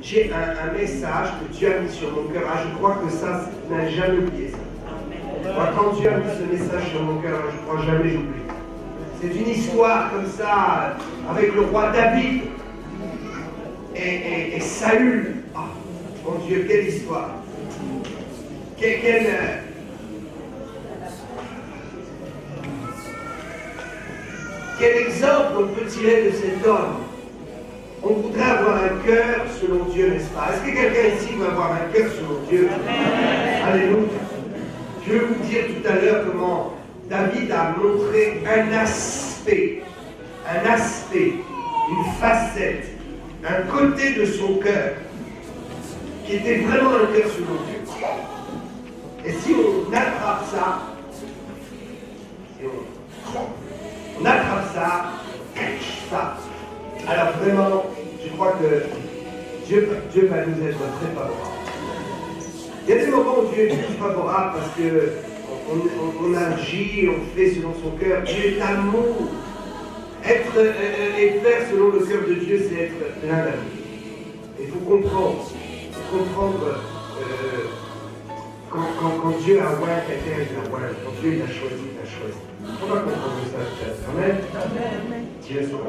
j'ai un message que Dieu a mis sur mon cœur. Ah, je crois que ça, je n'ai jamais oublié ça. Moi, quand Dieu a mis ce message sur mon cœur, je crois jamais j'oublie. C'est une histoire comme ça, avec le roi David et Saül. Ah, mon Dieu, quelle histoire. Quel exemple on peut tirer de cet homme? On voudrait avoir un cœur selon Dieu, n'est-ce pas? Est-ce que quelqu'un ici veut avoir un cœur selon Dieu? Alléluia. Je vais vous dire tout à l'heure comment David a montré un aspect, une facette, un côté de son cœur qui était vraiment un cœur selon Dieu. Et si on attrape ça, on attrape ça, alors vraiment, je crois que Dieu va nous être très favorable. Il y a des moments où Dieu est plus favorable parce qu'on agit, on fait selon son cœur. Dieu est amour. Être et faire selon le cœur de Dieu, c'est être plein d'amour. Il faut comprendre. Quand Dieu a oint quelqu'un, il a oint. Quand Dieu l'a choisi, il l'a choisi. On va comprendre ça peut-être. Amen. Dieu soit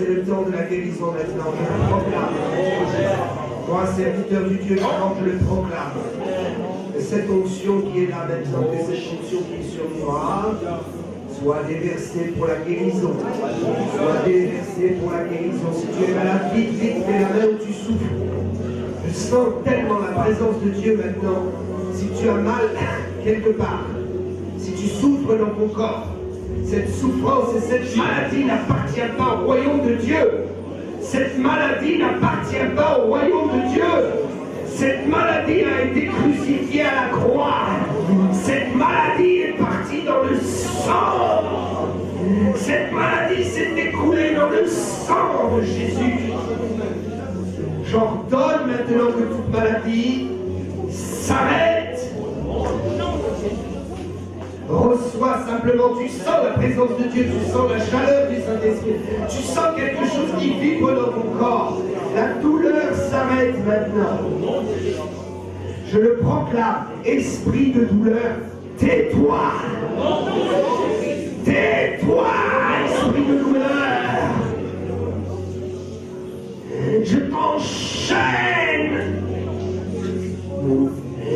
c'est le temps de la guérison maintenant. Je le proclame. Moi, serviteur du Dieu vivant, je le proclame. Que cette onction qui est là maintenant, que cette onction qui est sur moi, soit déversée pour la guérison. Soit déversée pour la guérison. Si tu es malade, vite, vite, mets la main où tu souffres. Je sens tellement la présence de Dieu maintenant. Si tu as mal quelque part, si tu souffres dans ton corps, cette souffrance et cette maladie n'appartient pas au royaume de Dieu. Cette maladie n'appartient pas au royaume de Dieu. Cette maladie a été crucifiée à la croix. Cette maladie est partie dans le sang. Cette maladie s'est écoulée dans le sang de Jésus. J'ordonne maintenant que toute maladie s'arrête. Reçois simplement, tu sens la présence de Dieu, tu sens la chaleur du Saint-Esprit, tu sens quelque chose qui vibre dans ton corps. La douleur s'arrête maintenant. Je le proclame, esprit de douleur, tais-toi. Tais-toi, esprit de douleur. Je t'enchaîne.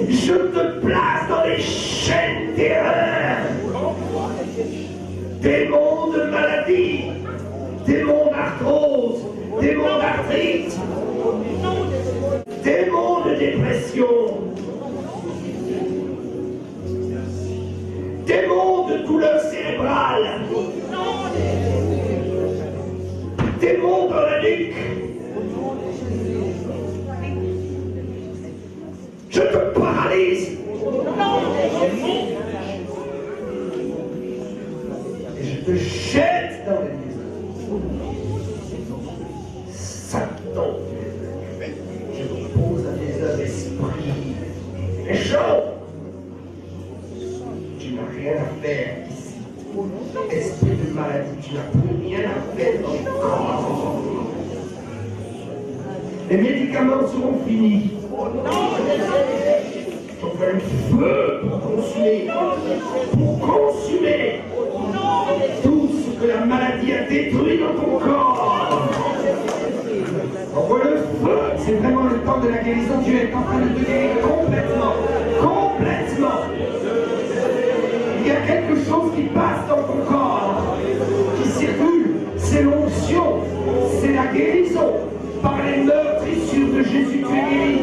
Je te place dans les chaînes d'erreur. Démons de maladie, démons d'arthrose, démons d'arthrite, démons de dépression, démons de douleur cérébrale, démons dans la nuque. Je te paralyse. Et je te jette dans les maisons. Satan, je pose à tes œuvres esprits méchants. Tu n'as rien à faire ici. Esprit de maladie, tu n'as plus rien à faire dans le corps. Les médicaments seront finis. On fait le feu pour consumer tout ce que la maladie a détruit dans ton corps. Envoie le feu, c'est vraiment le temps de la guérison. Dieu est en train de te guérir complètement. Complètement. Il y a quelque chose qui passe dans ton corps, qui circule. C'est l'onction, c'est la guérison. Par les meurtrissures de Jésus, tu es guéri.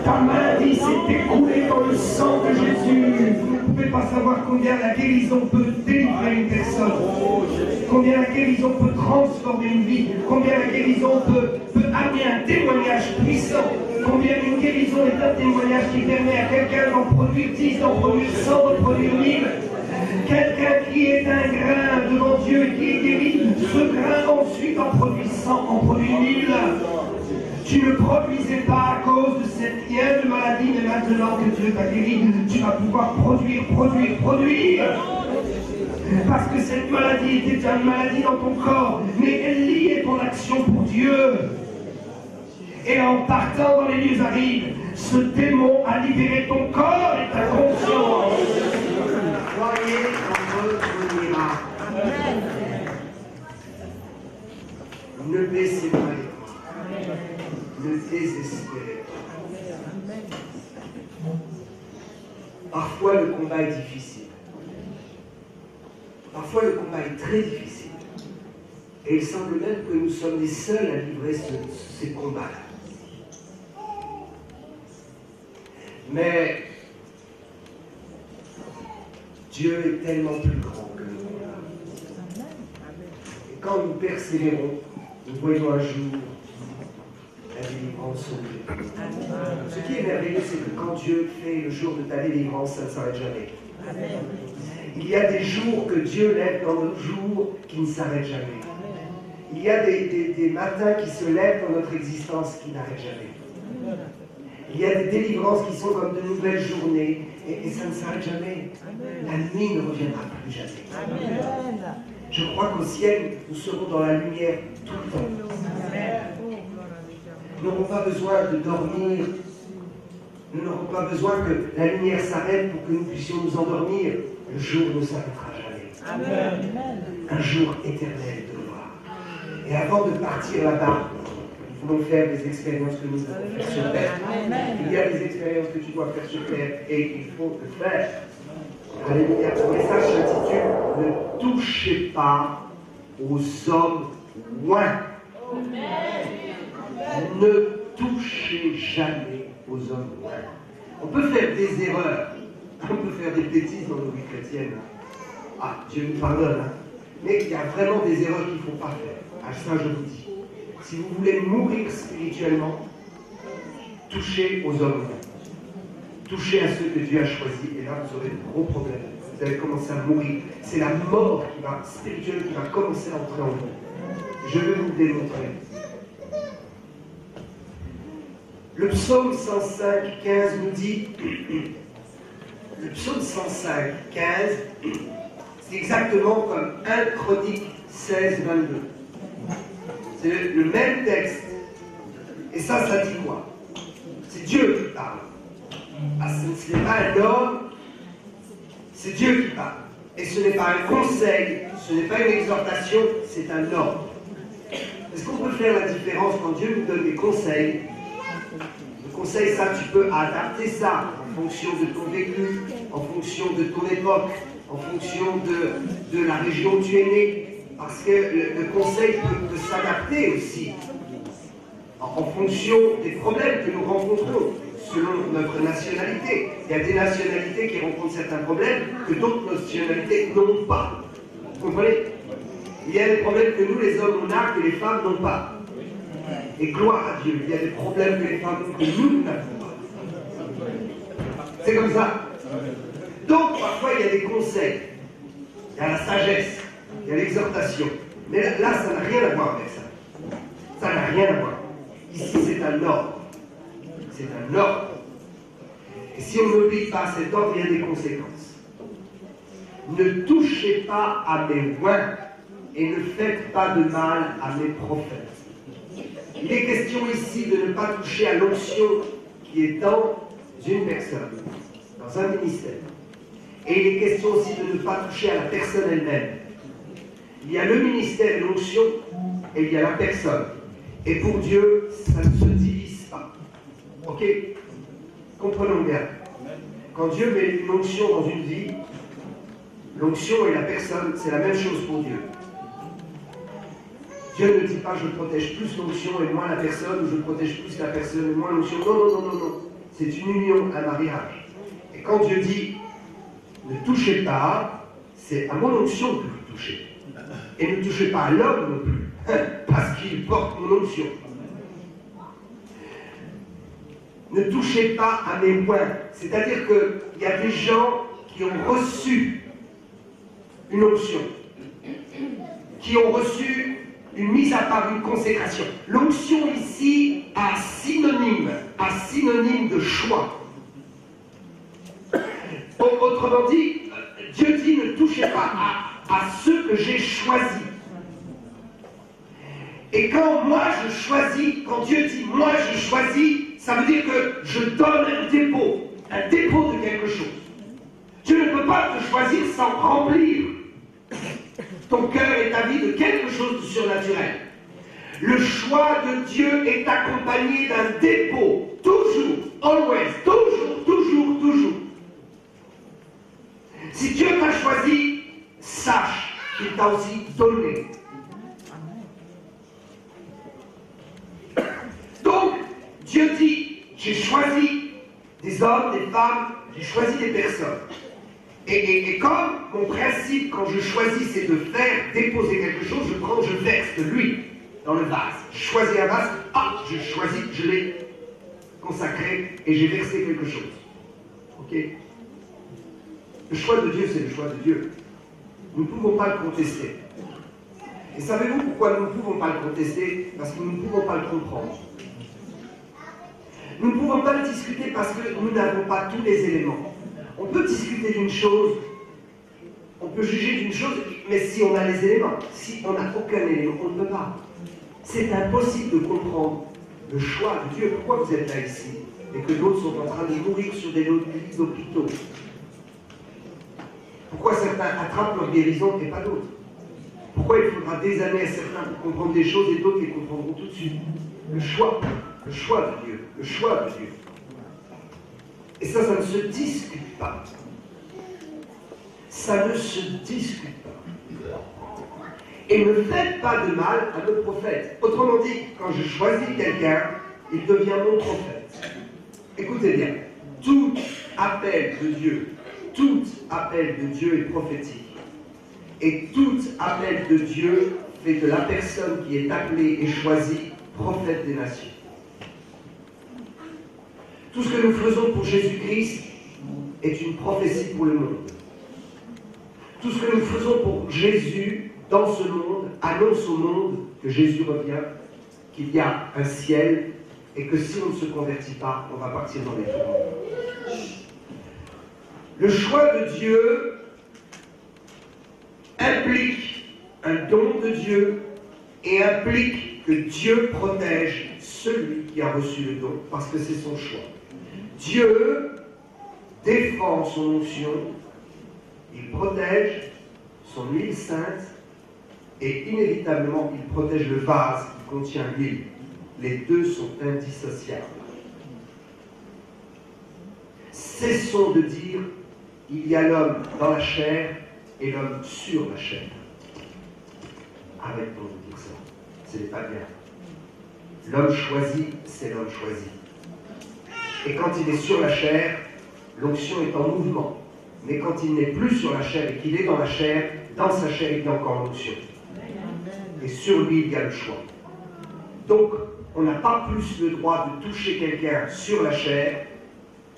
Ta maladie s'est écoulée dans le sang de Jésus. Vous ne pouvez pas savoir combien la guérison peut délivrer une personne. Combien la guérison peut transformer une vie. Combien la guérison peut amener un témoignage puissant. Combien une guérison est un témoignage qui permet à quelqu'un d'en produire 10, d'en produire 100, d'en produire 1000. Quelqu'un qui est un grain devant Dieu et qui est guéri, ce grain ensuite en produit 100, en produit 1000. Tu ne produisais pas à cause de cette lien de maladie, mais maintenant que Dieu t'a guéri, tu vas pouvoir produire. Parce que cette maladie était une maladie dans ton corps, mais elle liait ton action pour Dieu. Et en partant dans les lieux arides, ce démon a libéré ton corps et ta conscience. Croyez en votre miracle. Ne baissez pas les bras. Ne désespérez pas. Parfois le combat est difficile. Parfois le combat est très difficile. Et il semble même que nous sommes les seuls à livrer ces combats-là. Mais Dieu est tellement plus grand que nous. Et quand nous persévérons, nous voyons un jour la délivrance sauver. Ce qui est merveilleux, c'est que quand Dieu fait le jour de ta délivrance, ça ne s'arrête jamais. Amen. Il y a des jours que Dieu lève dans nos jours qui ne s'arrêtent jamais. Il y a des matins qui se lèvent dans notre existence qui n'arrêtent jamais. Il y a des délivrances qui sont comme de nouvelles journées et ça ne s'arrête jamais. La nuit ne reviendra plus jamais. Amen. Je crois qu'au ciel, nous serons dans la lumière tout le temps. Nous n'aurons pas besoin de dormir. Nous n'aurons pas besoin que la lumière s'arrête pour que nous puissions nous endormir. Le jour ne s'arrêtera jamais. Amen. Un jour éternel de gloire. Et avant de partir là-bas, nous voulons faire des expériences que nous avons faites sur terre. Il y a des expériences que tu dois faire sur terre et il faut le faire. Alléluia. Le message s'intitule « Ne touchez pas aux hommes loin ». Ne touchez jamais aux hommes loin. On peut faire des erreurs, on peut faire des bêtises dans nos vies chrétiennes. Ah, Dieu nous pardonne, hein. Mais il y a vraiment des erreurs qu'il ne faut pas faire. Ah, ça, je vous dis. Si vous voulez mourir spirituellement, touchez aux hommes. Touchez à ceux que Dieu a choisis, et là, vous aurez de gros problèmes. Vous allez commencer à mourir. C'est la mort spirituelle qui va commencer à entrer en vous. Je vais vous le démontrer. Le psaume 105, 15 nous dit, le psaume 105, 15, c'est exactement comme 1 Chronique 16, 22. C'est le même texte. Et ça dit quoi? C'est Dieu qui parle. Ah, ce n'est pas un homme, c'est Dieu qui parle. Et ce n'est pas un conseil, ce n'est pas une exhortation, c'est un ordre. Est-ce qu'on peut faire la différence quand Dieu nous donne des conseils? Le conseil, ça, tu peux adapter ça en fonction de ton vécu, en fonction de ton époque, en fonction de la région où tu es né. Parce que le conseil peut s'adapter aussi en fonction des problèmes que nous rencontrons, selon notre nationalité. Il y a des nationalités qui rencontrent certains problèmes que d'autres nationalités n'ont pas. Vous comprenez? Il y a des problèmes que nous, les hommes, on a, que les femmes n'ont pas. Et gloire à Dieu, il y a des problèmes que les femmes ont, que nous n'avons pas. C'est comme ça. Donc, parfois, il y a des conseils. Il y a la sagesse. Il y a l'exhortation. Mais là, ça n'a rien à voir avec ça. Ça n'a rien à voir. Ici, c'est un ordre. C'est un ordre. Et si on n'obéit pas à cet ordre, il y a des conséquences. Ne touchez pas à mes oins et ne faites pas de mal à mes prophètes. Il est question ici de ne pas toucher à l'onction qui est dans une personne, dans un ministère. Et il est question aussi de ne pas toucher à la personne elle-même. Il y a le ministère et l'onction, et il y a la personne. Et pour Dieu, ça ne se divise pas. Ok? Comprenons bien. Quand Dieu met une onction dans une vie, l'onction et la personne, c'est la même chose pour Dieu. Dieu ne dit pas je protège plus l'onction et moins la personne, ou je protège plus la personne et moins l'onction. Non, non, non, non, non. C'est une union, un mariage. Et quand Dieu dit ne touchez pas, c'est à mon onction que vous touchez. Et ne touchez pas à l'homme non plus, parce qu'il porte mon onction. Ne touchez pas à mes points. C'est-à-dire qu'il y a des gens qui ont reçu une onction, qui ont reçu une mise à part, une consécration. L'onction ici a synonyme de choix. Autrement dit, Dieu dit ne touchez pas à ceux que j'ai choisis. Et quand moi je choisis, quand Dieu dit moi je choisis, ça veut dire que je donne un dépôt de quelque chose. Dieu ne peut pas te choisir sans remplir ton cœur et ta vie de quelque chose de surnaturel. Le choix de Dieu est accompagné d'un dépôt, toujours, always, toujours, toujours, toujours. Si Dieu t'a choisi, sache qu'il t'a aussi donné. Donc, Dieu dit, j'ai choisi des hommes, des femmes, j'ai choisi des personnes. Et comme mon principe, quand je choisis, c'est de faire déposer quelque chose, je verse de l'huile dans le vase. Je choisis un vase, je choisis, je l'ai consacré et j'ai versé quelque chose. Ok? Le choix de Dieu, c'est le choix de Dieu. Nous ne pouvons pas le contester. Et savez-vous pourquoi nous ne pouvons pas le contester? Parce que nous ne pouvons pas le comprendre. Nous ne pouvons pas le discuter parce que nous n'avons pas tous les éléments. On peut discuter d'une chose, on peut juger d'une chose, mais si on a les éléments, si on n'a aucun élément, on ne peut pas. C'est impossible de comprendre le choix de Dieu. Pourquoi vous êtes là ici et que d'autres sont en train de mourir sur des lits d'hôpitaux? Pourquoi certains attrapent leur guérison et pas d'autres? Pourquoi il faudra des années à certains pour comprendre des choses et d'autres les comprendront tout de suite. Le choix de Dieu, le choix de Dieu. Et ça ne se discute pas. Ça ne se discute pas. Et ne faites pas de mal à notre prophète. Autrement dit, quand je choisis quelqu'un, il devient mon prophète. Écoutez bien, tout appel de Dieu est prophétique. Et tout appel de Dieu fait de la personne qui est appelée et choisie prophète des nations. Tout ce que nous faisons pour Jésus-Christ est une prophétie pour le monde. Tout ce que nous faisons pour Jésus dans ce monde annonce au monde que Jésus revient, qu'il y a un ciel et que si on ne se convertit pas, on va partir dans les tourments. Le choix de Dieu implique un don de Dieu et implique que Dieu protège celui qui a reçu le don, parce que c'est son choix. Dieu défend son onction, il protège son huile sainte et inévitablement il protège le vase qui contient l'huile. Les deux sont indissociables. Cessons de dire il y a l'homme dans la chair et l'homme sur la chair. Arrêtons de dire ça. Ce n'est pas bien. L'homme choisi, c'est l'homme choisi. Et quand il est sur la chair, l'onction est en mouvement. Mais quand il n'est plus sur la chair et qu'il est dans la chair, dans sa chair, il y a encore l'onction. Et sur lui, il y a le choix. Donc, on n'a pas plus le droit de toucher quelqu'un sur la chair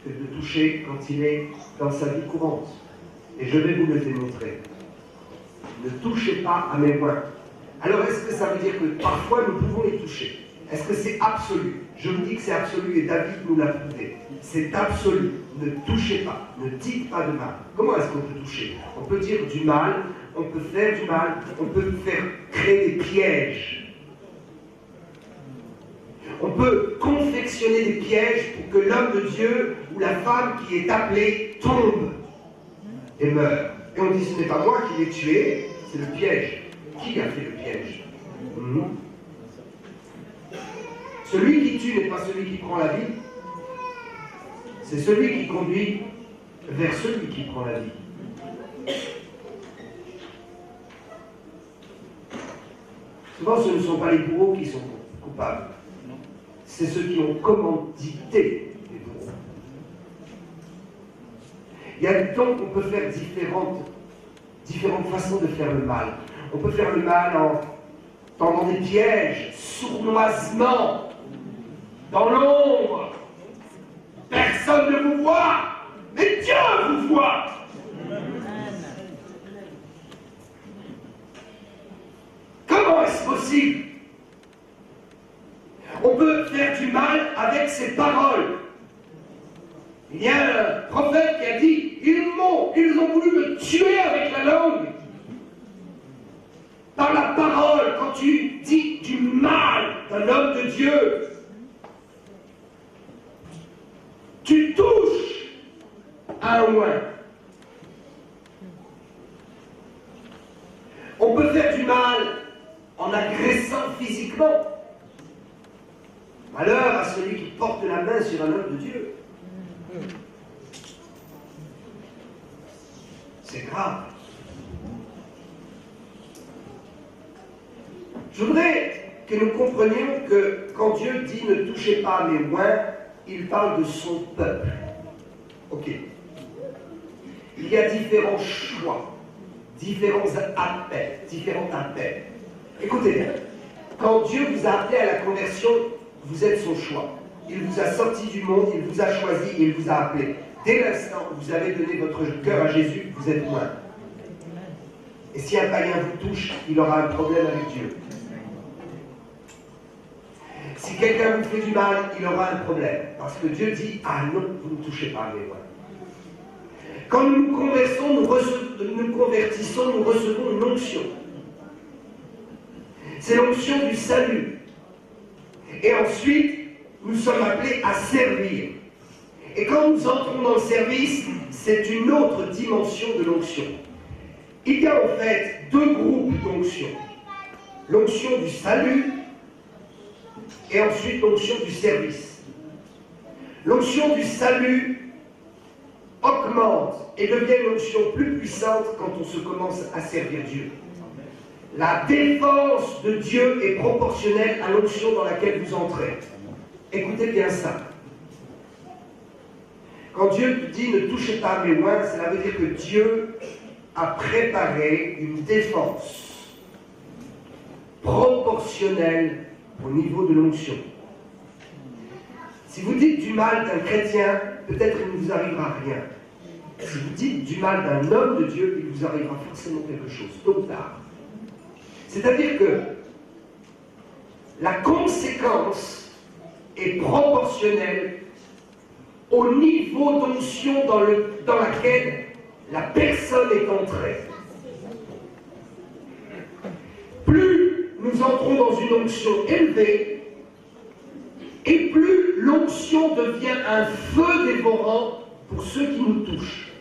que de toucher quand il est dans sa vie courante. Et je vais vous le démontrer. Ne touchez pas à mes mains. Alors, est-ce que ça veut dire que parfois nous pouvons les toucher? Est-ce que c'est absolu? Je vous dis que c'est absolu et David nous l'a prouvé. C'est absolu. Ne touchez pas. Ne dites pas de mal. Comment est-ce qu'on peut toucher? On peut dire du mal, on peut faire du mal, on peut faire créer des pièges. On peut confectionner des pièges pour que l'homme de Dieu ou la femme qui est appelée tombe et meurt. Et on dit, ce n'est pas moi qui l'ai tué, c'est le piège. Qui a fait le piège? Celui qui tue n'est pas celui qui prend la vie, c'est celui qui conduit vers celui qui prend la vie. Souvent, ce ne sont pas les bourreaux qui sont coupables, c'est ceux qui ont commandité les bourreaux. Il y a donc, on peut faire différentes façons de faire le mal. On peut faire le mal en tendant des pièges, sournoisement, dans l'ombre. Personne ne vous voit, mais Dieu vous voit. Comment est-ce possible? On peut faire du mal avec ses paroles. Il y a un prophète qui a dit, ils ont voulu me tuer avec la langue. Par la parole, quand tu dis du mal d'un homme de Dieu, tu touches à un oin. On peut faire du mal en agressant physiquement. Malheur à celui qui porte la main sur un homme de Dieu. C'est grave. Je voudrais que nous comprenions que quand Dieu dit « ne touchez pas mes oins », il parle de son peuple. Ok. Il y a différents choix, différents appels. Écoutez bien. Quand Dieu vous a appelé à la conversion, vous êtes son choix. Il vous a sorti du monde, il vous a choisi, il vous a appelé. Dès l'instant où vous avez donné votre cœur à Jésus, vous êtes loin. Et si un païen vous touche, il aura un problème avec Dieu. Si quelqu'un vous fait du mal, il aura un problème. Parce que Dieu dit, ah non, vous ne touchez pas mes lois. Quand nous nous convertissons, nous recevons une onction. C'est l'onction du salut. Et ensuite, nous sommes appelés à servir. Et quand nous entrons dans le service, c'est une autre dimension de l'onction. Il y a en fait deux groupes d'onction. l'onction du salut et ensuite l'onction du service. L'onction du salut augmente et devient une onction plus puissante quand on se commence à servir Dieu. La défense de Dieu est proportionnelle à l'onction dans laquelle vous entrez. Écoutez bien ça. Quand Dieu dit ne touchez pas à mes oins, cela veut dire que Dieu a préparé une défense proportionnelle au niveau de l'onction. Si vous dites du mal d'un chrétien, peut-être il ne vous arrivera rien. Si vous dites du mal d'un homme de Dieu, il vous arrivera forcément quelque chose, tôt ou tard. C'est-à-dire que la conséquence est proportionnelle au niveau d'onction dans laquelle la personne est entrée. Plus nous entrons dans une onction élevée, et plus l'onction devient un feu dévorant pour ceux qui nous touchent.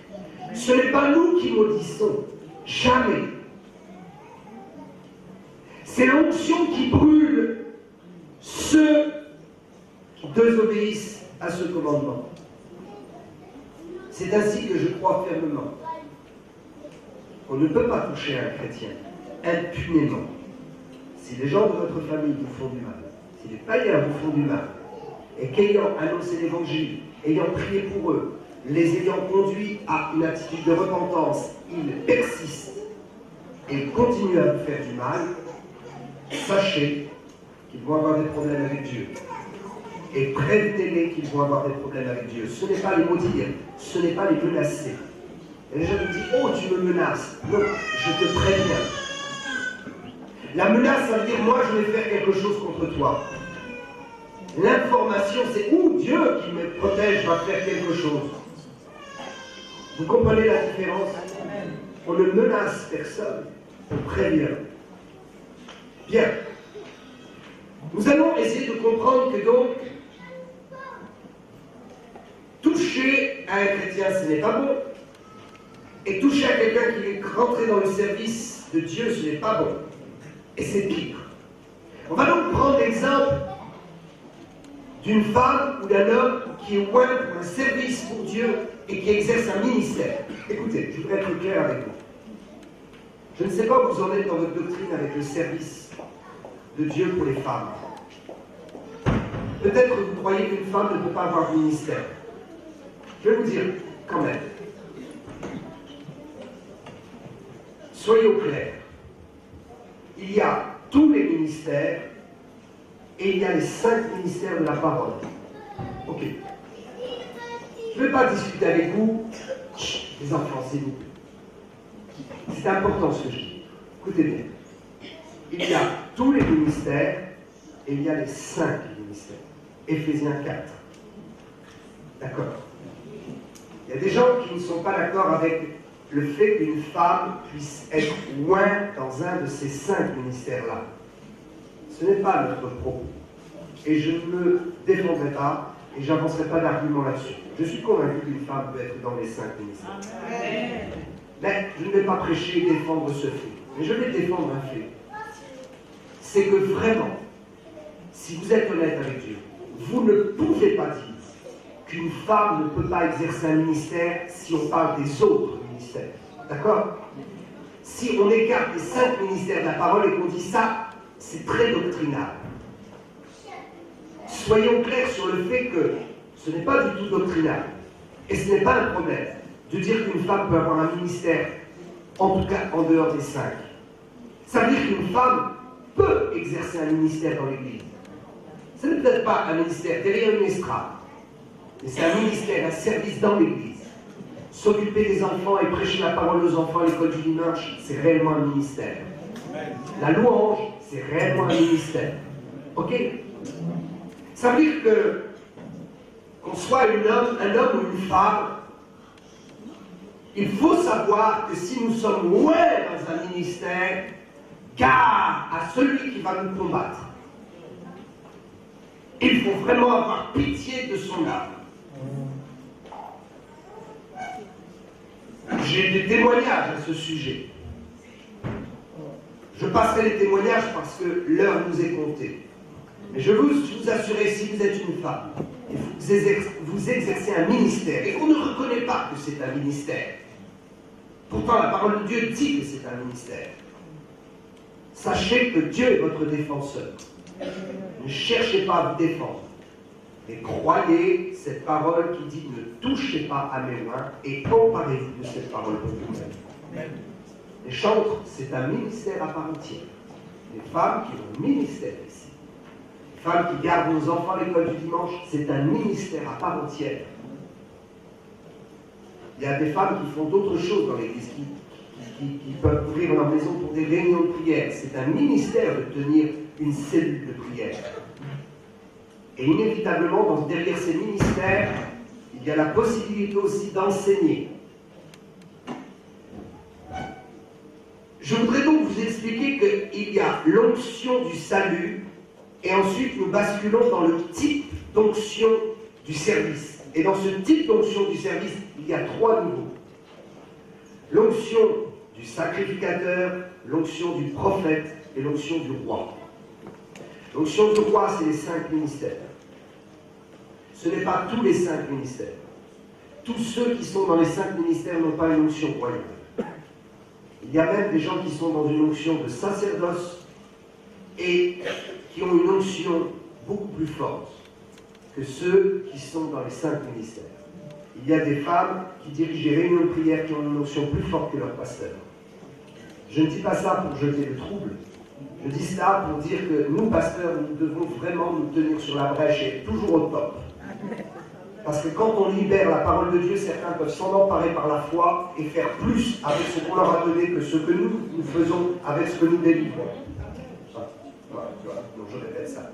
Ce n'est pas nous qui maudissons, jamais. C'est l'onction qui brûle ceux qui désobéissent à ce commandement. C'est ainsi que je crois fermement. On ne peut pas toucher un chrétien impunément. Si les gens de votre famille vous font du mal, si les païens vous font du mal, et qu'ayant annoncé l'évangile, ayant prié pour eux, les ayant conduits à une attitude de repentance, ils persistent et continuent à vous faire du mal, sachez qu'ils vont avoir des problèmes avec Dieu. Et prévenez-les qu'ils vont avoir des problèmes avec Dieu. Ce n'est pas les maudire, ce n'est pas les menacer. Et les gens me disent, oh tu me menaces. Non, je te préviens. La menace, ça veut dire, moi je vais faire quelque chose contre toi. L'information, c'est, Dieu qui me protège va faire quelque chose. Vous comprenez la différence? On ne menace personne, on prévient. Bien. Nous allons essayer de comprendre que donc, toucher à un chrétien, ce n'est pas bon. Et toucher à quelqu'un qui est rentré dans le service de Dieu, ce n'est pas bon. Et c'est pire. On va donc prendre l'exemple d'une femme ou d'un homme qui est oint pour un service pour Dieu et qui exerce un ministère. Écoutez, je voudrais être clair avec vous. Je ne sais pas où vous en êtes dans votre doctrine avec le service de Dieu pour les femmes. Peut-être que vous croyez qu'une femme ne peut pas avoir de ministère. Je vais vous dire, quand même. Soyez au clair. Il y a tous les ministères et il y a les 5 ministères de la parole. Ok. Je ne vais pas discuter avec vous. Chut, les enfants, c'est vous. C'est important ce que je dis. Écoutez bien. Il y a tous les ministères et il y a les 5 ministères. Éphésiens 4. D'accord. Il y a des gens qui ne sont pas d'accord avec le fait qu'une femme puisse être ointe dans un de ces 5 ministères-là. Ce n'est pas notre propos. Et je ne me défendrai pas et je n'avancerai pas d'argument là-dessus. Je suis convaincu qu'une femme peut être dans les 5 ministères. Amen. Mais je ne vais pas prêcher et défendre ce fait. Mais je vais défendre un fait. C'est que vraiment, si vous êtes honnête avec Dieu, vous ne pouvez pas dire qu'une femme ne peut pas exercer un ministère si on parle des autres ministères. D'accord? Si on écarte les 5 ministères de la parole et qu'on dit ça, c'est très doctrinal. Soyons clairs sur le fait que ce n'est pas du tout doctrinal. Et ce n'est pas un problème de dire qu'une femme peut avoir un ministère, en tout cas en dehors des 5. Ça veut dire qu'une femme peut exercer un ministère dans l'Église. Ce n'est peut-être pas un ministère derrière une estrade, mais c'est un ministère, un service dans l'Église. S'occuper des enfants et prêcher la parole aux enfants à l'école du dimanche, c'est réellement un ministère. La louange, c'est réellement un ministère. Ok? Ça veut dire qu'on soit un homme ou une femme, il faut savoir que si nous sommes loin dans un ministère, gare à celui qui va nous combattre. Il faut vraiment avoir pitié de son âme. J'ai des témoignages à ce sujet. Je passerai les témoignages parce que l'heure nous est comptée. Mais je vous assurer, si vous êtes une femme, et vous exercez un ministère, et qu'on ne reconnaît pas que c'est un ministère, pourtant la parole de Dieu dit que c'est un ministère, sachez que Dieu est votre défenseur. Ne cherchez pas à vous défendre, mais croyez cette parole qui dit ne touchez pas à mes loins et emparez-vous de cette parole pour vous-même. Les chantres, c'est un ministère à part entière. Les femmes qui ont un ministère ici. Les femmes qui gardent nos enfants à l'école du dimanche, c'est un ministère à part entière. Il y a des femmes qui font d'autres choses dans l'église, qui peuvent ouvrir leur maison pour des réunions de prière. C'est un ministère de tenir une cellule de prière. Et inévitablement, derrière ces ministères, il y a la possibilité aussi d'enseigner. Je voudrais donc vous expliquer qu'il y a l'onction du salut, et ensuite nous basculons dans le type d'onction du service. Et dans ce type d'onction du service, il y a 3 niveaux. L'onction du sacrificateur, l'onction du prophète et l'onction du roi. L'onction du roi, c'est les 5 ministères. Ce n'est pas tous les 5 ministères. Tous ceux qui sont dans les 5 ministères n'ont pas une onction royale. Il y a même des gens qui sont dans une onction de sacerdoce et qui ont une onction beaucoup plus forte que ceux qui sont dans les 5 ministères. Il y a des femmes qui dirigent des réunions de prière qui ont une onction plus forte que leur pasteur. Je ne dis pas ça pour jeter le trouble. Je dis ça pour dire que nous, pasteurs, nous devons vraiment nous tenir sur la brèche et être toujours au top. Parce que quand on libère la parole de Dieu, certains peuvent s'en emparer par la foi et faire plus avec ce qu'on leur a donné que ce que nous faisons avec ce que nous délivrons. Voilà, donc je répète ça.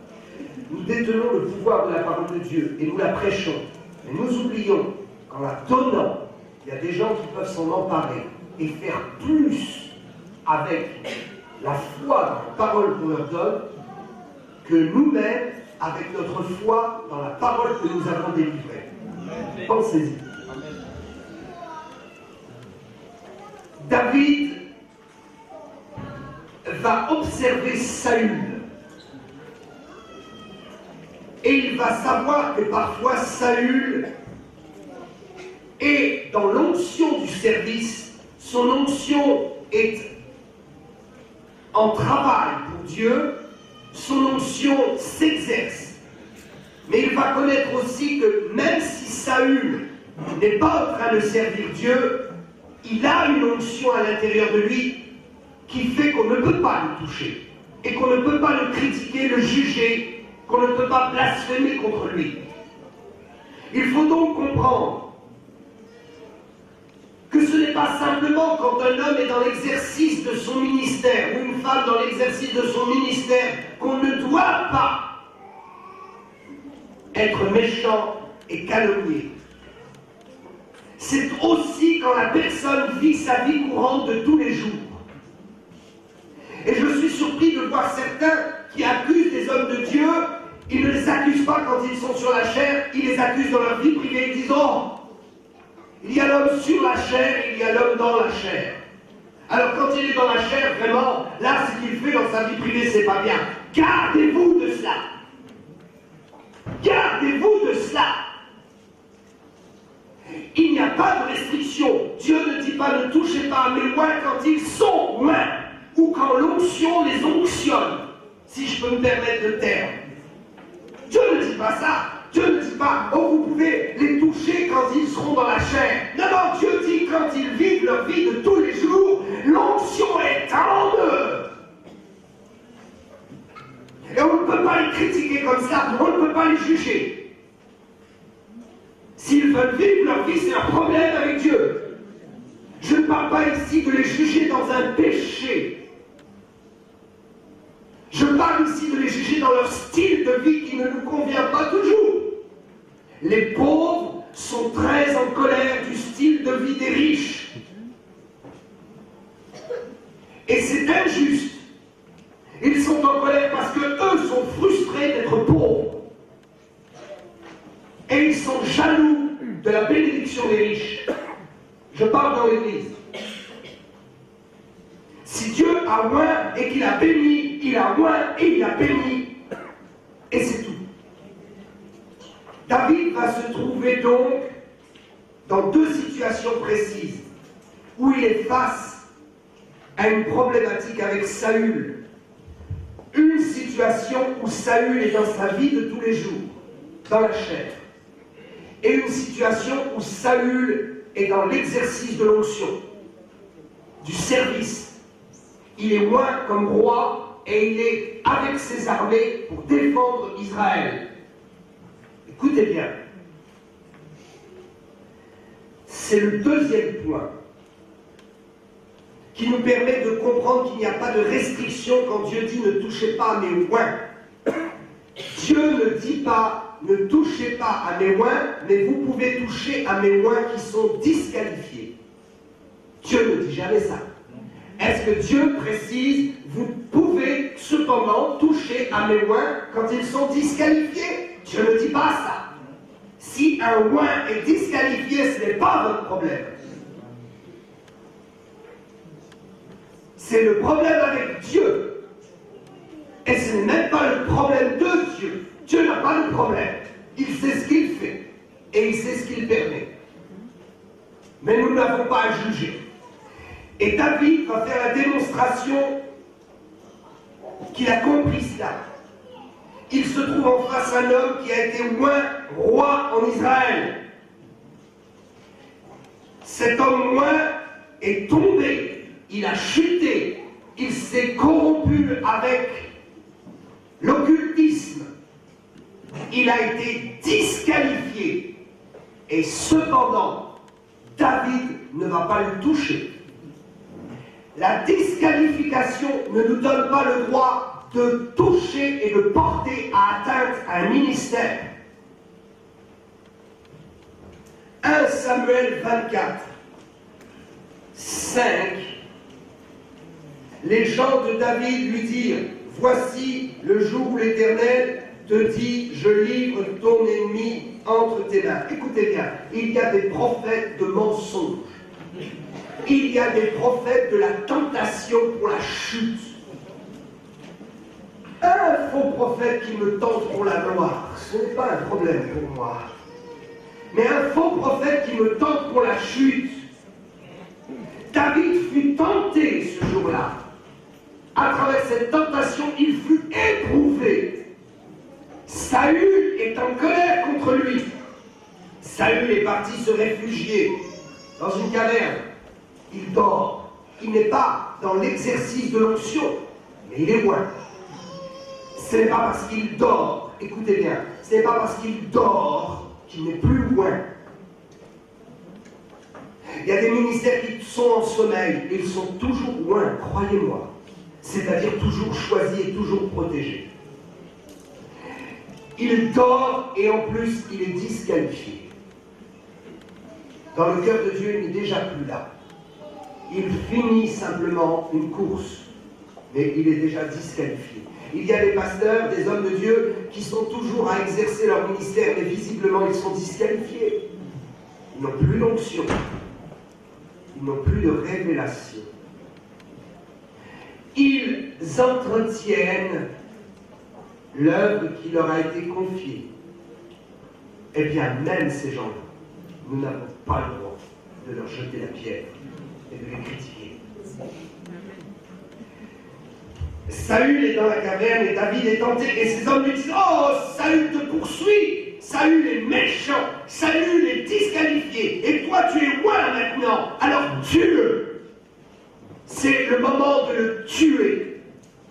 Nous détenons le pouvoir de la parole de Dieu et nous la prêchons. Mais nous oublions qu'en la donnant, il y a des gens qui peuvent s'en emparer et faire plus avec la foi dans la parole qu'on leur donne que nous-mêmes avec notre foi dans la parole que nous avons délivrée. Pensez-y. David va observer Saül. Et il va savoir que parfois Saül est dans l'onction du service, son onction est en travail pour Dieu, son onction s'exerce. Mais il va connaître aussi que même si Saül n'est pas en train de servir Dieu, il a une onction à l'intérieur de lui qui fait qu'on ne peut pas le toucher et qu'on ne peut pas le critiquer, le juger, qu'on ne peut pas blasphémer contre lui. Il faut donc comprendre que ce n'est pas simplement quand un homme est dans l'exercice de son ministère ou une femme dans l'exercice de son ministère qu'on ne doit pas être méchant et calomnier. C'est aussi quand la personne vit sa vie courante de tous les jours. Et je suis surpris de voir certains qui accusent des hommes de Dieu. Ils ne les accusent pas quand ils sont sur la chair, ils les accusent dans leur vie privée. Ils disent « Oh, il y a l'homme sur la chair et il y a l'homme dans la chair. » Alors quand il est dans la chair, vraiment, là, ce qu'il fait dans sa vie privée, c'est pas bien. Gardez-vous de cela. Gardez-vous de cela. Il n'y a pas de restriction. Dieu ne dit pas ne touchez pas à mes loins quand ils sont loin, ou quand l'onction les onctionne, si je peux me permettre le terme. Dieu ne dit pas ça. Dieu ne dit pas oh vous pouvez les toucher quand ils seront dans la chair. Non, non, Dieu dit quand ils vivent leur vie de tous les jours, l'onction est en eux. Et on ne peut pas les critiquer comme ça, on ne peut pas les juger. S'ils veulent vivre leur vie, c'est un problème avec Dieu. Je ne parle pas ici de les juger dans un péché. Je parle ici de les juger dans leur style de vie qui ne nous convient pas toujours. Les pauvres sont très en colère du style de vie des riches. Et c'est injuste. Ils sont en colère parce qu'eux sont frustrés d'être pauvres. Et ils sont jaloux de la bénédiction des riches. Je parle dans l'Église. Si Dieu a moins et qu'il il a béni, il a oint et il a béni. Et c'est tout. David va se trouver donc dans deux situations précises, où il est face à une problématique avec Saül. Une situation où Saül est dans sa vie de tous les jours, dans la chair. Et une situation où Saül est dans l'exercice de l'onction, du service. Il est oint comme roi et il est avec ses armées pour défendre Israël. Écoutez bien. C'est le deuxième point qui nous permet de comprendre qu'il n'y a pas de restriction quand Dieu dit « ne touchez pas à mes oints ». Dieu ne dit pas « ne touchez pas à mes oints », mais vous pouvez toucher à mes oints qui sont disqualifiés. Dieu ne dit jamais ça. Est-ce que Dieu précise « vous pouvez cependant toucher à mes oints quand ils sont disqualifiés ». Dieu ne dit pas ça. Si un oint est disqualifié, ce n'est pas votre problème. C'est le problème avec Dieu. Et ce n'est même pas le problème de Dieu. Dieu n'a pas de problème. Il sait ce qu'il fait. Et il sait ce qu'il permet. Mais nous n'avons pas à juger. Et David va faire la démonstration qu'il a compris cela. Il se trouve en face d'un homme qui a été oint roi en Israël. Cet homme oint est tombé, il a chuté, il s'est corrompu avec l'occultisme, il a été disqualifié. Et cependant, David ne va pas le toucher. La disqualification ne nous donne pas le droit de toucher et de porter à atteinte à un ministère. 1 Samuel 24, 5. Les gens de David lui dirent « Voici le jour où l'Éternel te dit « Je livre ton ennemi entre tes mains ». Écoutez bien, il y a des prophètes de mensonges. Il y a des prophètes de la tentation pour la chute. Un faux prophète qui me tente pour la gloire, ce n'est pas un problème pour moi. Mais un faux prophète qui me tente pour la chute. David fut tenté ce jour-là. À travers cette tentation, il fut éprouvé. Saül est en colère contre lui. Saül est parti se réfugier dans une caverne. Il dort. Il n'est pas dans l'exercice de l'onction, mais il est loin. Ce n'est pas parce qu'il dort, écoutez bien, ce n'est pas parce qu'il dort qu'il n'est plus loin. Il y a des ministères qui sont en sommeil, et ils sont toujours loin, croyez-moi. C'est-à-dire toujours choisis et toujours protégés. Il dort et en plus il est disqualifié. Dans le cœur de Dieu, il n'est déjà plus là. Il finit simplement une course, mais il est déjà disqualifié. Il y a des pasteurs, des hommes de Dieu, qui sont toujours à exercer leur ministère, mais visiblement ils sont disqualifiés. Ils n'ont plus d'onction. Ils n'ont plus de révélation. Ils entretiennent l'œuvre qui leur a été confiée. Eh bien, même ces gens-là, nous n'avons pas le droit de leur jeter la pierre et de les critiquer. Saül est dans la caverne et David est tenté et ses hommes lui disent « Oh, Saül te poursuit, Saül est méchant, Saül est disqualifié et toi tu es loin maintenant, alors tue-le !» C'est le moment de le tuer.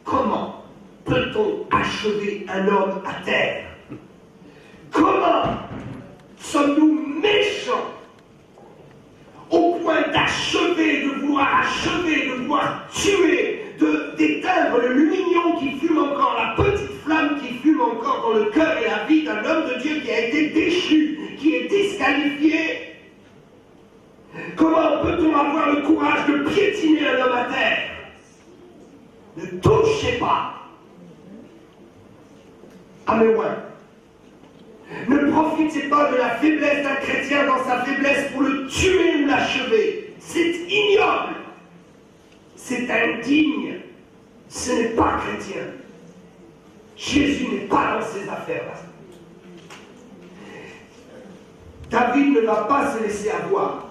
Comment peut-on achever un homme à terre? Comment sommes-nous méchants au point d'achever, de vouloir tuer, d'éteindre le lumignon qui fume encore, la petite flamme qui fume encore dans le cœur et la vie d'un homme de Dieu qui a été déchu, qui est disqualifié? Comment peut-on avoir le courage de piétiner un homme à terre? Ne touchez pas à mes oints. Ne profitez pas de la faiblesse d'un chrétien dans sa faiblesse pour le tuer ou l'achever. C'est ignoble. C'est indigne. Ce n'est pas chrétien. Jésus n'est pas dans ces affaires-là. David ne va pas se laisser avoir.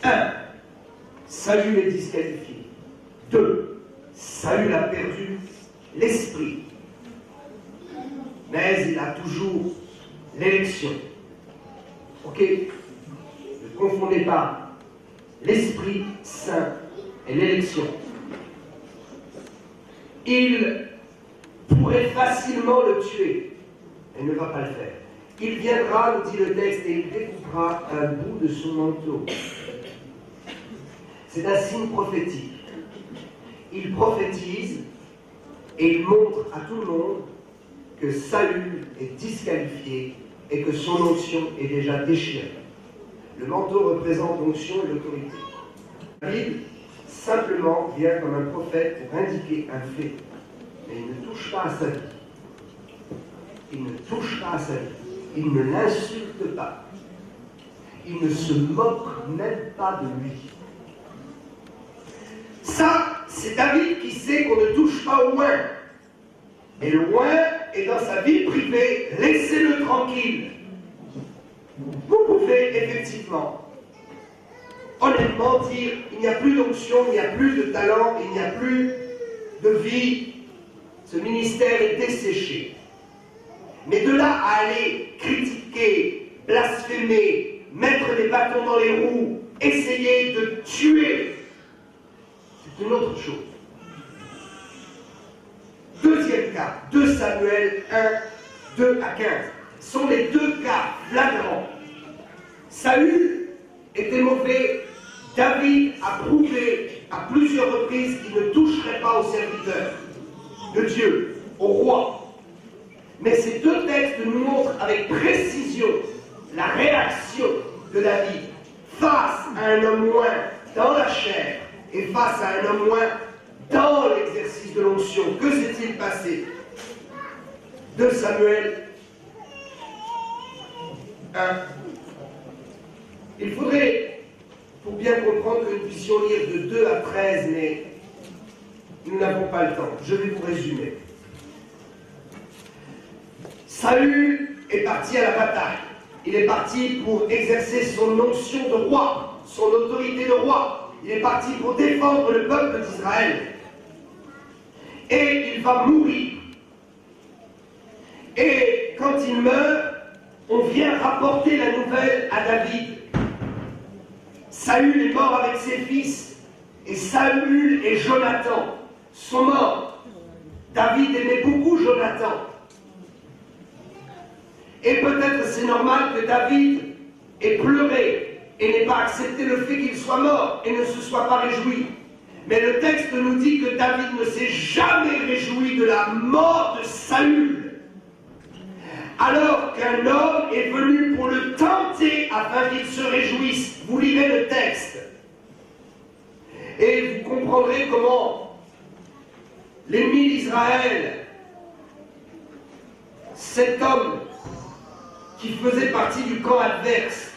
1. Saül est disqualifié. 2. Saül a perdu l'esprit. Mais il a toujours l'élection. Ok? Ne confondez pas l'Esprit Saint et l'élection. Il pourrait facilement le tuer, mais ne va pas le faire. Il viendra, nous dit le texte, et il découpera un bout de son manteau. C'est un signe prophétique. Il prophétise et il montre à tout le monde que Saül est disqualifié et que son onction est déjà déchirée. Le manteau représente l'onction et l'autorité. David simplement vient comme un prophète pour indiquer un fait, mais il ne touche pas à sa vie. Il ne touche pas à sa vie. Il ne l'insulte pas. Il ne se moque même pas de lui. Ça, c'est David qui sait qu'on ne touche pas au loin. Et le loin est dans sa vie privée. Laissez-le tranquille. Vous pouvez effectivement, honnêtement dire, il n'y a plus d'onction, il n'y a plus de talent, il n'y a plus de vie. Ce ministère est desséché. Mais de là à aller critiquer, blasphémer, mettre des bâtons dans les roues, essayer de tuer, c'est une autre chose. Deuxième cas, 2 Samuel 1, 2 à 15, sont les 2 cas flagrants. Saül était mauvais, David a prouvé à plusieurs reprises qu'il ne toucherait pas aux serviteurs de Dieu, au roi. Mais ces 2 textes nous montrent avec précision la réaction de David face à un homme moins dans la chair et face à un homme moins dans l'exercice de l'onction. Que s'est-il passé? 2 Samuel 1. Il faudrait, pour bien comprendre, que nous puissions lire de 2 à 13, mais nous n'avons pas le temps. Je vais vous résumer. Saül est parti à la bataille. Il est parti pour exercer son onction de roi, son autorité de roi. Il est parti pour défendre le peuple d'Israël. Et il va mourir. Et quand il meurt, on vient rapporter la nouvelle à David. Saül est mort avec ses fils, et Saül et Jonathan sont morts. David aimait beaucoup Jonathan. Et peut-être c'est normal que David ait pleuré et n'ait pas accepté le fait qu'il soit mort et ne se soit pas réjoui. Mais le texte nous dit que David ne s'est jamais réjoui de la mort de Saül, alors qu'un homme est venu pour le tenter afin qu'il se réjouisse. Vous lirez le texte et vous comprendrez comment l'ennemi d'Israël, cet homme qui faisait partie du camp adverse,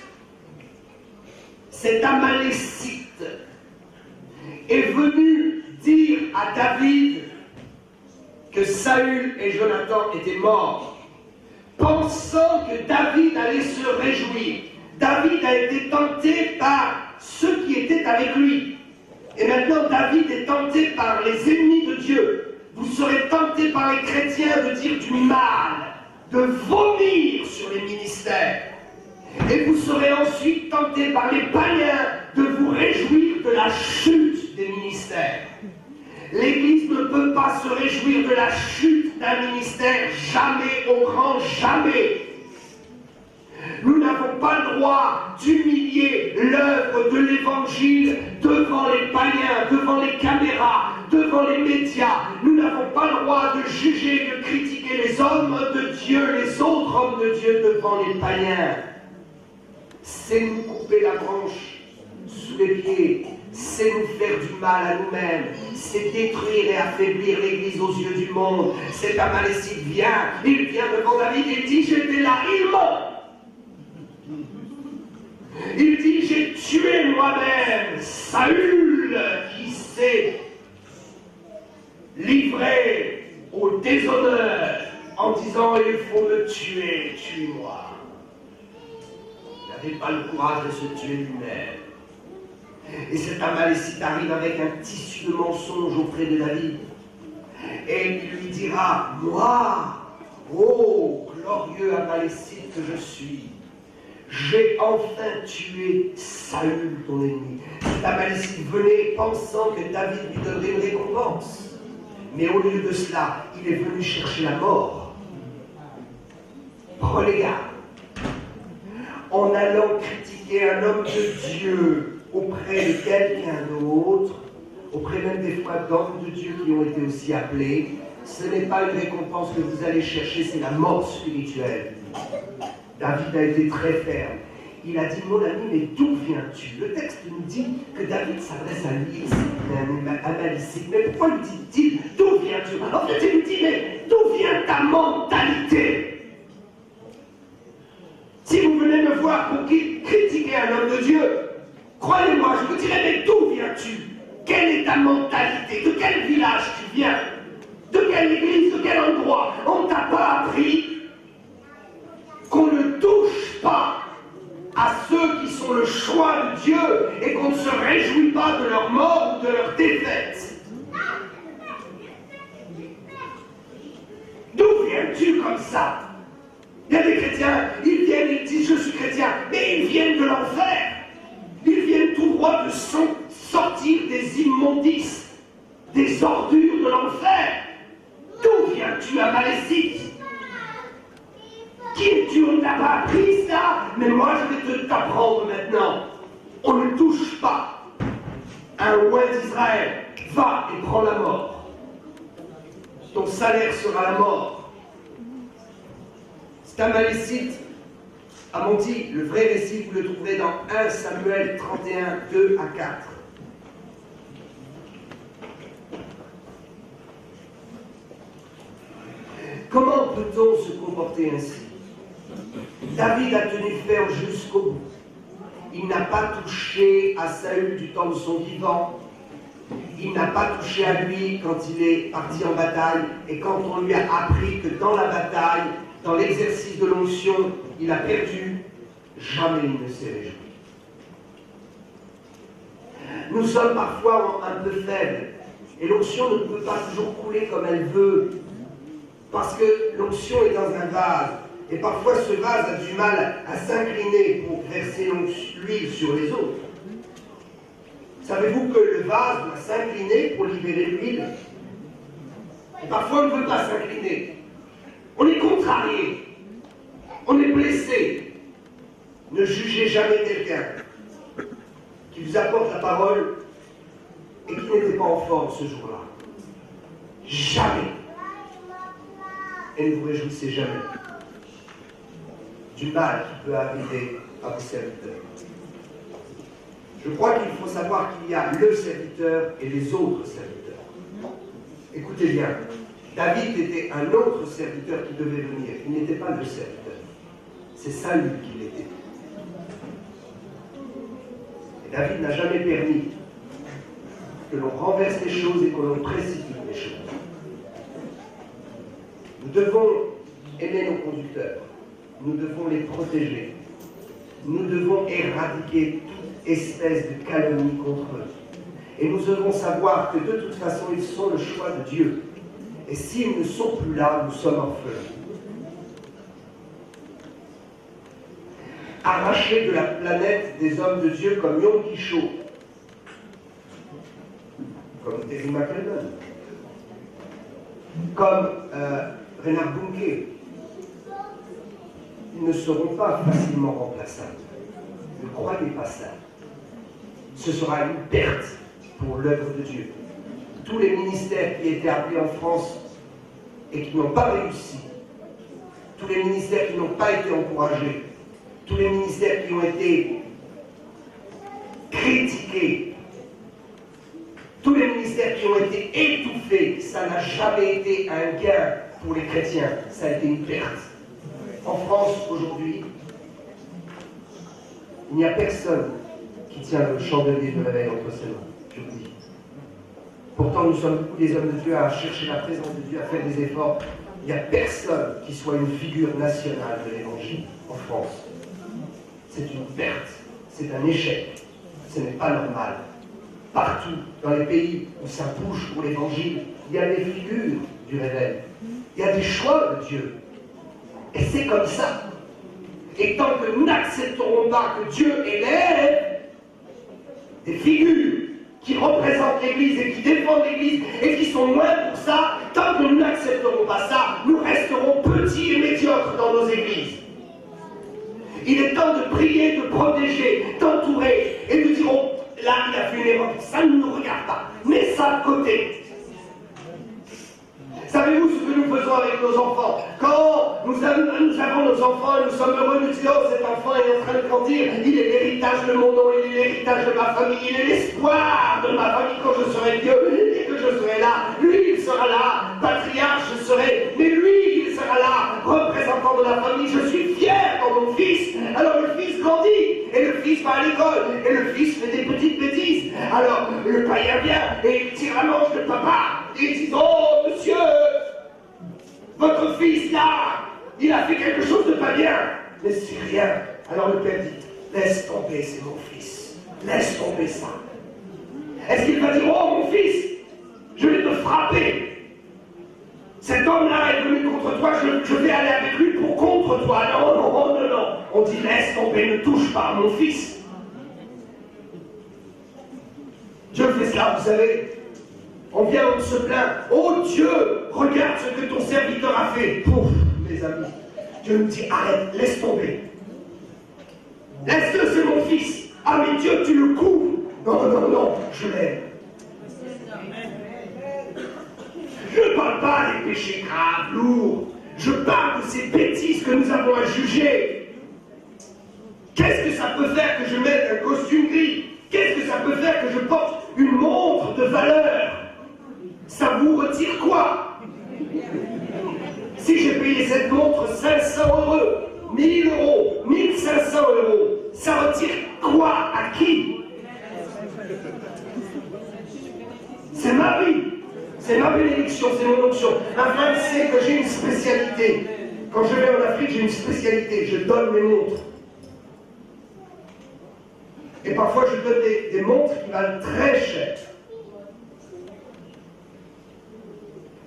cet Amalécite, est venu dire à David que Saül et Jonathan étaient morts, pensant que David allait se réjouir. David a été tenté par ceux qui étaient avec lui. Et maintenant, David est tenté par les ennemis de Dieu. Vous serez tentés par les chrétiens de dire du mal, de vomir sur les ministères. Et vous serez ensuite tentés par les païens de vous réjouir de la chute des ministères. L'Église ne peut pas se réjouir de la chute d'un ministère, jamais, au grand jamais. Nous n'avons pas le droit d'humilier l'œuvre de l'Évangile devant les païens, devant les caméras, devant les médias. Nous n'avons pas le droit de juger, de critiquer les hommes de Dieu, les autres hommes de Dieu devant les païens. C'est nous couper la branche sous les pieds, c'est nous faire du mal à nous-mêmes, c'est détruire et affaiblir l'Église aux yeux du monde. Cet Amalécite vient, il vient devant David, il dit j'étais là, il ment. Il dit j'ai tué moi-même Saül qui s'est livré au déshonneur en disant il faut me tuer, tue-moi. Il n'avait pas le courage de se tuer lui-même. Et cet Amalécite arrive avec un tissu de mensonges auprès de David. Et il lui dira, moi, ô glorieux Amalécite que je suis, j'ai enfin tué Saül, ton ennemi. Cet Amalécite venait pensant que David lui donnerait une récompense. Mais au lieu de cela, il est venu chercher la mort. Prenez garde. En allant critiquer un homme de Dieu auprès de quelqu'un d'autre, auprès même des fois d'hommes de Dieu qui ont été aussi appelés, ce n'est pas une récompense que vous allez chercher, c'est la mort spirituelle. David a été très ferme. Il a dit, mon ami, mais d'où viens-tu? Le texte nous dit que David s'adresse à lui, c'est un Amalécite. Mais pourquoi lui dit-il, d'où viens-tu? En fait, il lui dit, mais d'où vient ta mentalité? Si vous venez me voir pour critiquer un homme de Dieu, croyez-moi, je vous dirai, mais d'où viens-tu? Quelle est ta mentalité? De quel village tu viens? De quelle église? De quel endroit? On ne t'a pas appris qu'on ne touche pas à ceux qui sont le choix de Dieu et qu'on ne se réjouit pas de leur mort ou de leur défaite. D'où viens-tu comme ça? Il y a des chrétiens, ils viennent, ils disent je suis chrétien, mais ils viennent de l'enfer. Ils viennent tout droit de sortir des immondices, des ordures de l'enfer. D'où viens-tu, Amalécite? Qui es-tu? On ne t'a pas appris ça, mais moi je vais t'apprendre maintenant. On ne touche pas un roi d'Israël. Va et prends la mort. Ton salaire sera la mort. C'est Amalécite a menti. Le vrai récit, vous le trouverez dans 1 Samuel 31, 2 à 4. Comment peut-on se comporter ainsi? David a tenu ferme jusqu'au bout. Il n'a pas touché à Saül du temps de son vivant. Il n'a pas touché à lui quand il est parti en bataille. Et quand on lui a appris que dans la bataille, dans l'exercice de l'onction, il a perdu, jamais il ne s'est réjoui. Nous sommes parfois un peu faibles. Et l'onction ne peut pas toujours couler comme elle veut. Parce que l'onction est dans un vase. Et parfois ce vase a du mal à s'incliner pour verser l'huile sur les autres. Savez-vous que le vase doit s'incliner pour libérer l'huile? Et parfois on ne veut pas s'incliner. On est contrarié. On est blessé. Ne jugez jamais quelqu'un qui vous apporte la parole et qui n'était pas en forme ce jour-là. Jamais. Et ne vous réjouissez jamais du mal qui peut arriver à vos serviteurs. Je crois qu'il faut savoir qu'il y a le serviteur et les autres serviteurs. Écoutez bien, David était un autre serviteur qui devait venir. Il n'était pas le serviteur. C'est Saül qui l'était. Et David n'a jamais permis que l'on renverse les choses et que l'on précipite les choses. Nous devons aimer nos conducteurs. Nous devons les protéger. Nous devons éradiquer toute espèce de calomnie contre eux. Et nous devons savoir que de toute façon, ils sont le choix de Dieu. Et s'ils ne sont plus là, nous sommes orphelins. Arrachés de la planète des hommes de Dieu comme Yom Kippur, comme Terry McLellan, comme Reinhard Bonnke, ils ne seront pas facilement remplaçables. Ne croyez pas ça. Ce sera une perte pour l'œuvre de Dieu. Tous les ministères qui étaient appelés en France et qui n'ont pas réussi, tous les ministères qui n'ont pas été encouragés, tous les ministères qui ont été critiqués, tous les ministères qui ont été étouffés, ça n'a jamais été un gain pour les chrétiens, ça a été une perte. En France, aujourd'hui, il n'y a personne qui tient le chandelier de réveil entre ses mains, je vous dis. Pourtant, nous sommes beaucoup des hommes de Dieu à chercher la présence de Dieu, à faire des efforts. Il n'y a personne qui soit une figure nationale de l'Évangile en France. C'est une perte, c'est un échec. Ce n'est pas normal. Partout, dans les pays où ça bouge pour l'Évangile, il y a des figures du réveil. Il y a des choix de Dieu. Et c'est comme ça. Et tant que nous n'accepterons pas que Dieu élève des figures qui représentent l'Église et qui défendent l'Église et qui sont loin pour ça, tant que nous n'accepterons pas ça, nous resterons petits et médiocres dans nos églises. Il est temps de prier, de protéger, d'entourer, et nous dirons, là il a fait une erreur, ça ne nous regarde pas, mets ça de côté. Savez-vous ce que nous faisons avec nos enfants? Quand nous avons nos enfants et nous sommes heureux, nous disons, oh, cet enfant est en train de grandir, il est l'héritage de mon nom, il est l'héritage de ma famille, il est l'espoir de ma famille quand je serai vieux et que je serai là. Lui, il sera là, patriarche, je serai, mais lui, il sera là, représentant de la famille. Je suis fier dans mon fils. Alors le fils grandit, et le fils va à l'école, et le fils fait des petites bêtises. Alors le païen vient et il tire la manche de papa, et il dit, oh, monsieur, votre fils là, il a fait quelque chose de pas bien. Mais c'est rien. Alors le père dit, laisse tomber, c'est mon fils. Laisse tomber ça. Est-ce qu'il va dire, oh mon fils, je vais te frapper. Cet homme-là est venu contre toi, je vais aller avec lui pour contre toi. Non, non, non, non, non. On dit, laisse tomber, ne touche pas mon fils. Dieu fait cela, vous savez. On vient, on se plaint. Oh Dieu, regarde ce que ton serviteur a fait. Pouf, mes amis. Dieu nous dit, arrête, laisse tomber. Laisse-le, c'est mon fils. Ah mais Dieu, tu le couvres. Non, non, non, je l'aime. Je ne parle pas des péchés graves, lourds. Je parle de ces bêtises que nous avons à juger. Qu'est-ce que ça peut faire que je mette un costume gris? Qu'est-ce que ça peut faire que je porte une montre de valeur? Ça vous retire quoi? Si j'ai payé cette montre 500 €, 1000 €, 1500 €, ça retire quoi à qui? C'est ma vie, c'est ma bénédiction, c'est mon onction. Ma femme sait que j'ai une spécialité. Quand je vais en Afrique, j'ai une spécialité, je donne mes montres. Et parfois, je donne des montres qui valent très cher.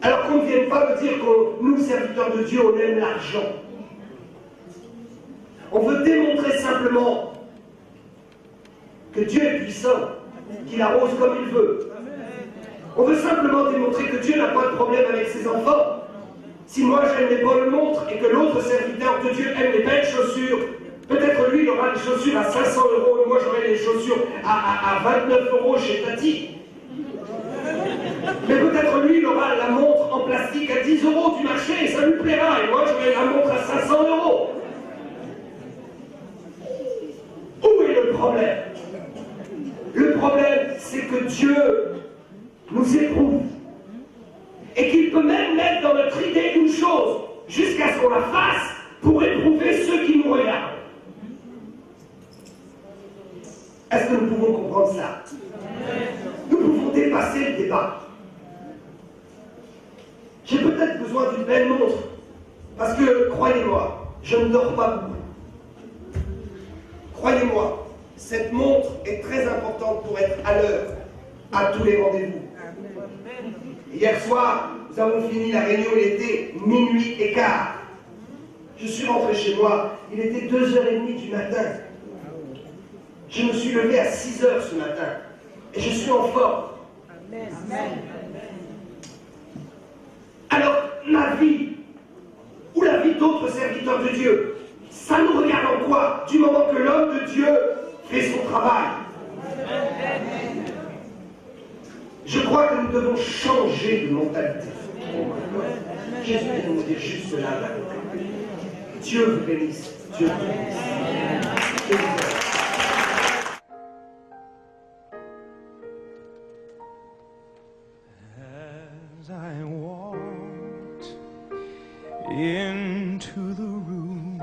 Alors qu'on ne vienne pas me dire que nous, serviteurs de Dieu, on aime l'argent. On veut démontrer simplement que Dieu est puissant, qu'il arrose comme il veut. On veut simplement démontrer que Dieu n'a pas de problème avec ses enfants. Si moi j'aime les bonnes montres et que l'autre serviteur de Dieu aime les belles chaussures, peut-être lui il aura les chaussures à 500 € et moi j'aurai les chaussures à 29 € chez Tati. Mais peut-être lui il aura la montre en plastique à 10 € du marché et ça lui plaira et moi j'aurai la montre à 500 €. Où est le problème? Le problème c'est que Dieu nous éprouve et qu'il peut même mettre dans notre idée une chose jusqu'à ce qu'on la fasse pour éprouver ceux qui nous regardent. Est-ce que nous pouvons comprendre ça? Nous pouvons dépasser le débat. J'ai peut-être besoin d'une belle montre parce que, croyez-moi, je ne dors pas beaucoup. Croyez-moi, cette montre est très importante pour être à l'heure à tous les rendez-vous. Hier soir, nous avons fini la réunion, il était 00h15. Je suis rentré chez moi, il était 2h30 du matin. Je me suis levé à 6h ce matin. Et je suis en forme. Alors, ma vie, ou la vie d'autres serviteurs de Dieu, ça nous regarde en quoi? Du moment que l'homme de Dieu fait son travail. Je crois que nous devons changer de mentalité. Jésus vient nous dire juste là. Dieu vous bénisse. Dieu vous bénisse. As I walked into the room,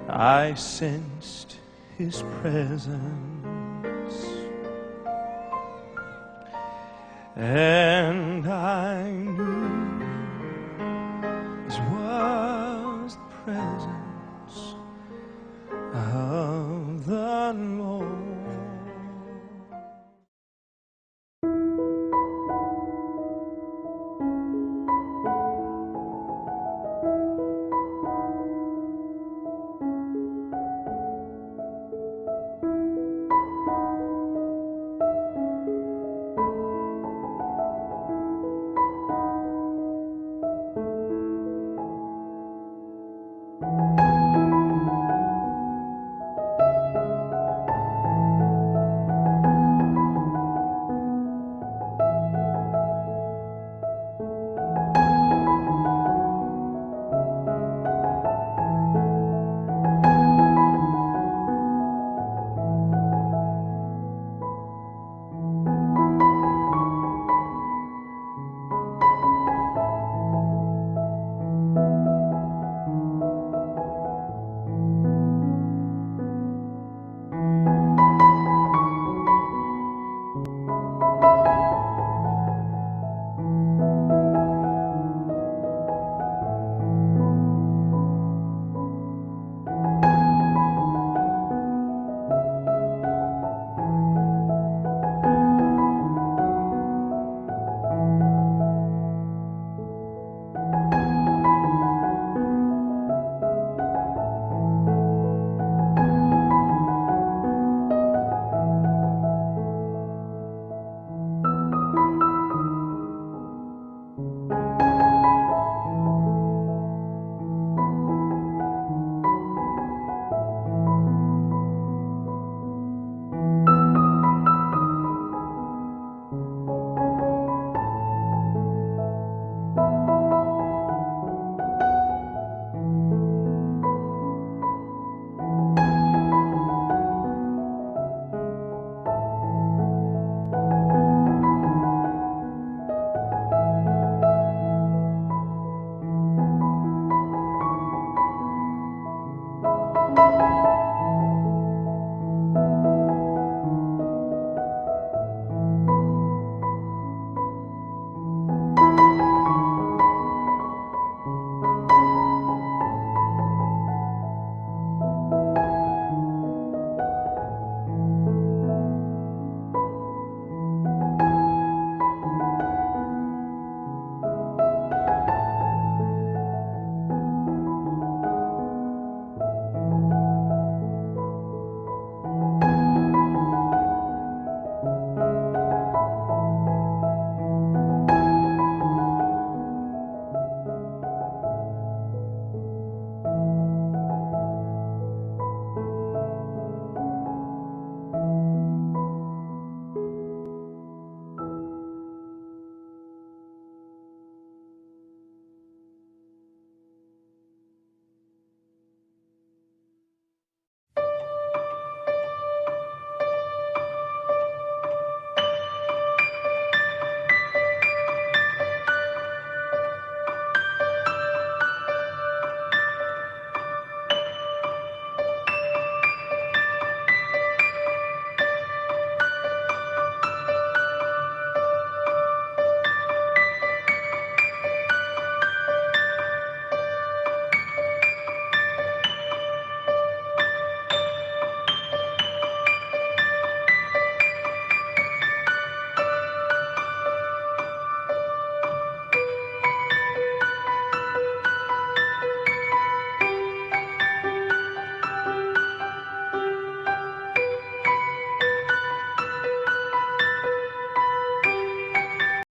I sensed His presence. and I knew this was the present